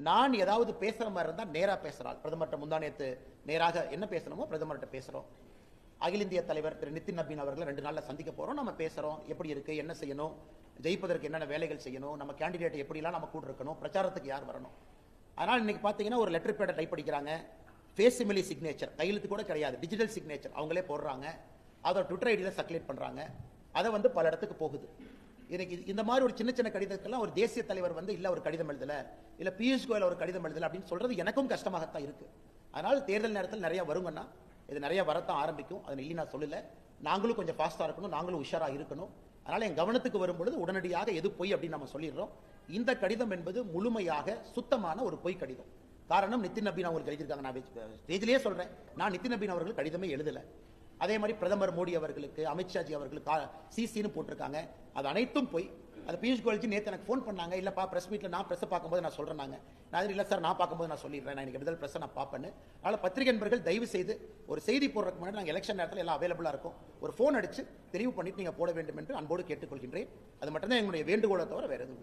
நான் ஏதாவது பேசுற மாதிரி இருந்தா நேரா பேசுறாள். பிரதமர்கிட்ட முந்தானேத்து நேராக என்ன பேசணுமோ பிரதமர்கிட்ட பேசுறோம். அகில இந்திய தலைவர் திரு நிதின் நபீன் அவர்களை 2 நாள்ல சந்திக்க போறோம். நம்ம பேசுறோம், எப்படி இருக்கு, என்ன செய்யணும், ஜெயிப்பதற்கு என்னென்ன வேலைகள் செய்யணும், நம்ம கேண்டிடேட் எப்படிலாம் நம்ம கூட இருக்கணும், பிரச்சாரத்துக்கு யார் வரணும். அதனால இன்னைக்கு பாத்தீங்கன்னா ஒரு லெட்டர் பேட டைப் படிக்கிறாங்க, ஃபேஸ் சிமிலி சிக்னேச்சர், கையெழுத்து கூட கிடையாது, டிஜிட்டல் சிக்னேச்சர் அவங்களே போடுறாங்க, அதை ட்விட்டர் ஐடியில் சர்க்குலேட் பண்றாங்க, அதை பல இடத்துக்கு போகுது. எனக்கு இந்த மாதிரி ஒரு சின்ன சின்ன கடிதத்துக்கெல்லாம் ஒரு தேசிய தலைவர் இல்ல ஒரு கடிதம் எழுதல, இல்ல பியூஷ் கோயல் ஒரு கடிதம் எழுதல அப்படின்னு சொல்றது எனக்கும் கஷ்டமாகத்தான் இருக்கு. அதனால தேர்தல் நேரத்தில் நிறைய வருங்கன்னா இது நிறைய வரத்தான் ஆரம்பிக்கும். அதை இல்லி நான் சொல்லல, நாங்களும் கொஞ்சம் ஃபாஸ்டா இருக்கணும், நாங்களும் உஷாரா இருக்கணும். அதனால என் கவனத்துக்கு வரும்பொழுது உடனடியாக எது பொய் அப்படின்னு நம்ம சொல்லிடுறோம். இந்த கடிதம் என்பது முழுமையாக சுத்தமான ஒரு பொய் கடிதம். காரணம், நிதின் நபீன் அவர்கள் எழுதியிருக்காங்க. நான் ஸ்டேஜிலேயே சொல்றேன், நான் நிதின் நபீன் அவர்கள் கடிதமே எழுதல. அதே மாதிரி பிரதமர் மோடி அவர்களுக்கு, அமித்ஷாஜி அவர்களுக்கு சிசின்னு போட்டிருக்காங்க, அது அனைத்தும் போய். அது பியூஷ் கோயல்ஜி நேற்று எனக்கு ஃபோன் பண்ணாங்க, இல்லப்பா பிரஸ் மீட்ல நான் பிரஸ் பார்க்கும்போது நான் சொல்றேன், நான் இல்ல சார் நான் பார்க்கும்போது நான் சொல்லிடுறேன், நான் விடுதல் பிரஸ் நான் பார்ப்பேன்னு. அதனால பத்திரிகை நண்பர்கள் தயவு செய்து ஒரு செய்தி போடுறதுக்கு முன்னாடி நாங்கள் எலெக்ஷன் நேரத்தில் எல்லாம் அவைலபிளா இருக்கும், ஒரு ஃபோன் அடிச்சு தெரிவு பண்ணிட்டு நீங்க போட வேண்டும் என்று அன்போடு கேட்டுக்கொள்கின்றேன். அது மட்டும்தான் எங்களுடைய வேண்டுகோளை தவிர வேற எதுவும்